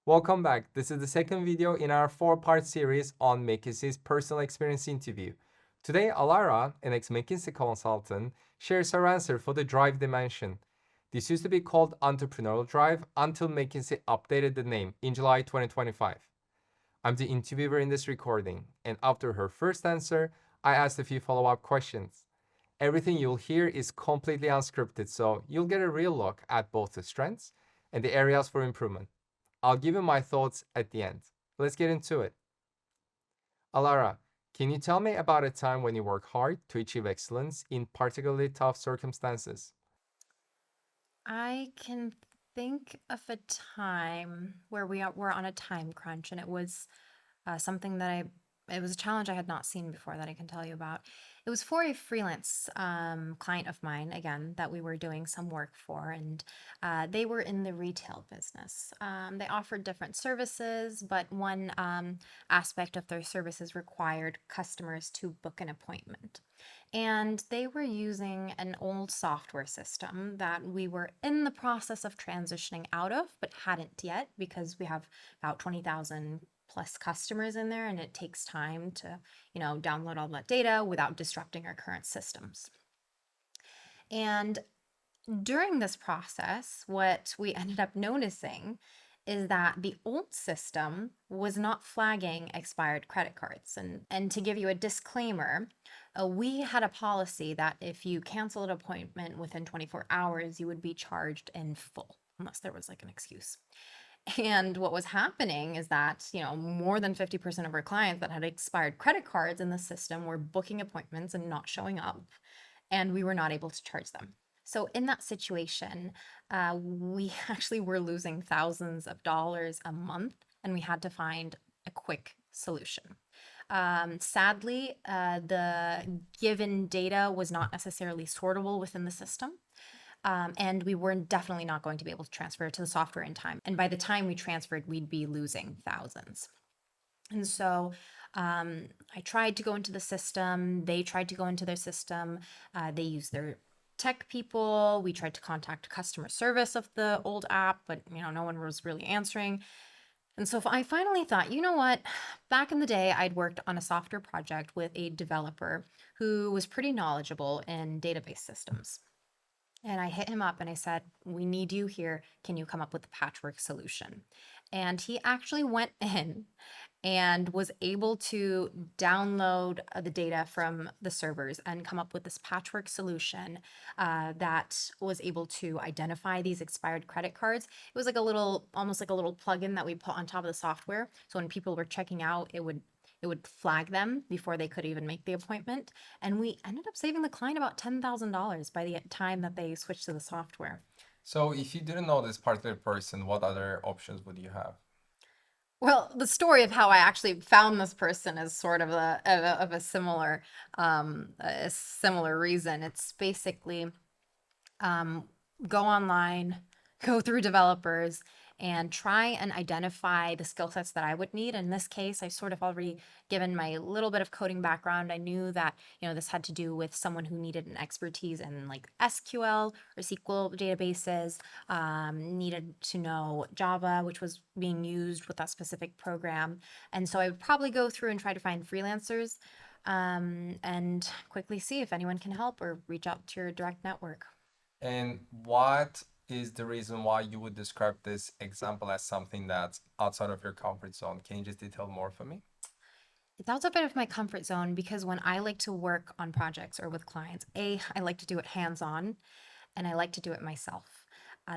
Welcome back. This is the second video in our four-part series on McKinsey's Personal Experience Interview. Today, Alara, an ex-McKinsey consultant, shares her answer for the Drive dimension. This used to be called Entrepreneurial Drive until McKinsey updated the name in July 2025. I'm the interviewer in this recording, and after her first answer, I asked a few follow-up questions. Everything you'll hear is completely unscripted, so you'll get a real look at both the strengths and the areas for improvement. I'll give you my thoughts at the end. Let's get into it. Alara, can you tell me about a time when you worked hard to achieve excellence in particularly tough circumstances? I can think of a time where were on a time crunch, and it was something that it was a challenge I had not seen before that I can tell you about. It was for a freelance client of mine, again, that we were doing some work for, and they were in the retail business. They offered different services, but one aspect of their services required customers to book an appointment. And they were using an old software system that we were in the process of transitioning out of, but hadn't yet because we have about 20,000 plus customers in there, and it takes time to, download all that data without disrupting our current systems. And during this process, what we ended up noticing is that the old system was not flagging expired credit cards. And to give you a disclaimer, we had a policy that if you cancel an appointment within 24 hours, you would be charged in full, unless there was like an excuse. And what was happening is that, more than 50% of our clients that had expired credit cards in the system were booking appointments and not showing up, and we were not able to charge them. So in that situation, we actually were losing thousands of dollars a month, and we had to find a quick solution. Sadly, the given data was not necessarily sortable within the system. And we were definitely not going to be able to transfer it to the software in time. And by the time we transferred, we'd be losing thousands. And so I tried to go into the system. They tried to go into their system. They used their tech people. We tried to contact customer service of the old app, but no one was really answering. And so I finally thought, you know what? Back in the day, I'd worked on a software project with a developer who was pretty knowledgeable in database systems. And I hit him up and I said, we need you here. Can you come up with a patchwork solution? And he actually went in and was able to download the data from the servers and come up with this patchwork solution that was able to identify these expired credit cards. It was like almost like a little plugin that we put on top of the software. So when people were checking out, it would flag them before they could even make the appointment. And we ended up saving the client about $10,000 by the time that they switched to the software. So, if you didn't know this particular person, what other options would you have? Well, the story of how I actually found this person is sort of a similar reason. It's basically go online, go through developers, and try and identify the skill sets that I would need. In this case, I sort of already given my little bit of coding background. I knew that, this had to do with someone who needed an expertise in like SQL or SQL databases, needed to know Java, which was being used with that specific program. And so I would probably go through and try to find freelancers and quickly see if anyone can help or reach out to your direct network. And what is the reason why you would describe this example as something that's outside of your comfort zone? Can you just detail more for me? It's also a bit of my comfort zone because when I like to work on projects or with clients, I like to do it hands-on and I like to do it myself.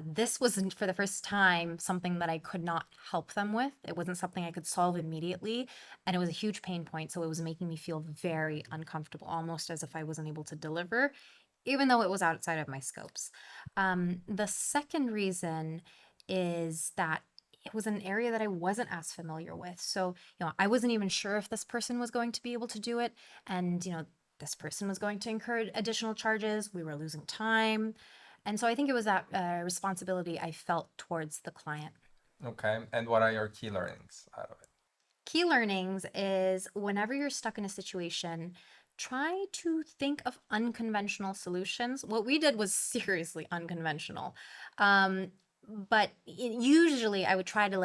This wasn't for the first time something that I could not help them with. It wasn't something I could solve immediately, and it was a huge pain point. So it was making me feel very uncomfortable, almost as if I wasn't able to deliver, even though it was outside of my scopes. The second reason is that it was an area that I wasn't as familiar with. So, I wasn't even sure if this person was going to be able to do it. And, this person was going to incur additional charges. We were losing time. And so I think it was that responsibility I felt towards the client. Okay. And what are your key learnings out of it? Key learnings is whenever you're stuck in a situation, try to think of unconventional solutions. What we did was seriously unconventional. But usually I would try to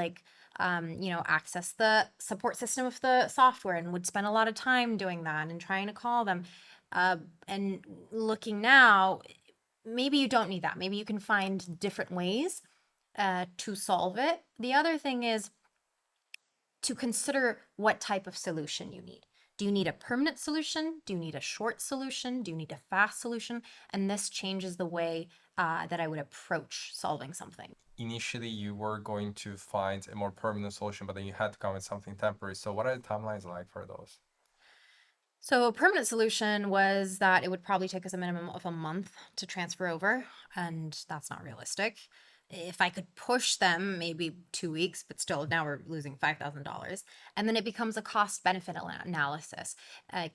access the support system of the software and would spend a lot of time doing that and trying to call them. And looking now, maybe you don't need that. Maybe you can find different ways to solve it. The other thing is to consider what type of solution you need. Do you need a permanent solution? Do you need a short solution? Do you need a fast solution? And this changes the way that I would approach solving something. Initially, you were going to find a more permanent solution, but then you had to come with something temporary. So what are the timelines like for those? So a permanent solution was that it would probably take us a minimum of a month to transfer over, and that's not realistic. If I could push them, maybe 2 weeks, but still now we're losing $5,000. And then it becomes a cost benefit analysis.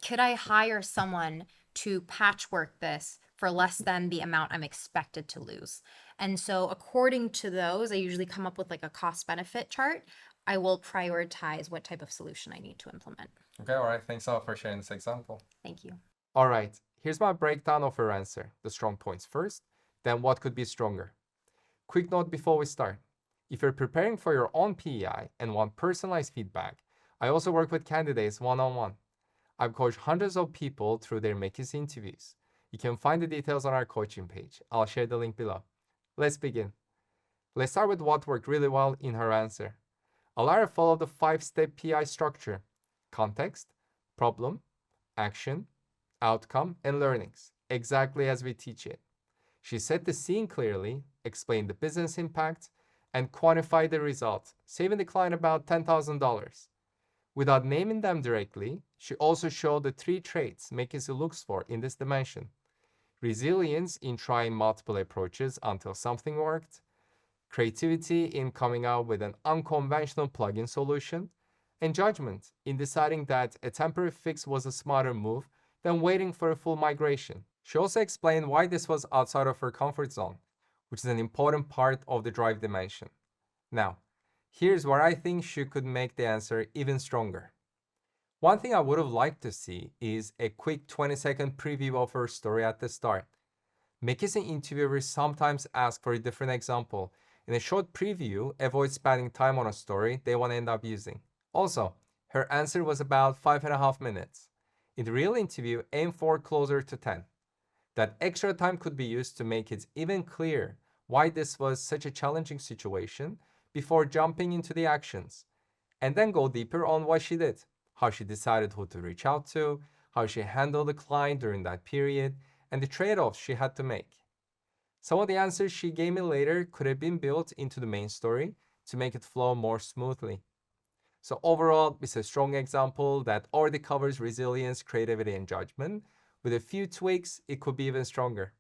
Could I hire someone to patchwork this for less than the amount I'm expected to lose? And so according to those, I usually come up with like a cost benefit chart. I will prioritize what type of solution I need to implement. Okay, all right. Thanks a lot for sharing this example. Thank you. All right, here's my breakdown of your answer. The strong points first, then what could be stronger. Quick note before we start. If you're preparing for your own PEI and want personalized feedback, I also work with candidates one-on-one. I've coached hundreds of people through their McKinsey interviews. You can find the details on our coaching page. I'll share the link below. Let's begin. Let's start with what worked really well in her answer. Alara followed the 5-step PEI structure: context, problem, action, outcome, and learnings, exactly as we teach it. She set the scene clearly, explained the business impact, and quantified the result, saving the client about $10,000. Without naming them directly, she also showed the 3 traits McKinsey looks for in this dimension: resilience in trying multiple approaches until something worked, creativity in coming out with an unconventional plugin solution, and judgment in deciding that a temporary fix was a smarter move than waiting for a full migration. She also explained why this was outside of her comfort zone, which is an important part of the drive dimension. Now, here's where I think she could make the answer even stronger. One thing I would have liked to see is a quick 20-second preview of her story at the start. McKinsey interviewers sometimes ask for a different example, and a short preview avoids spending time on a story they want to end up using. Also, her answer was about 5.5 minutes. In the real interview, aim for closer to 10. That extra time could be used to make it even clearer why this was such a challenging situation before jumping into the actions, and then go deeper on what she did, how she decided who to reach out to, how she handled the client during that period, and the trade-offs she had to make. Some of the answers she gave me later could have been built into the main story to make it flow more smoothly. So overall, it's a strong example that already covers resilience, creativity, and judgment. With a few tweaks, it could be even stronger.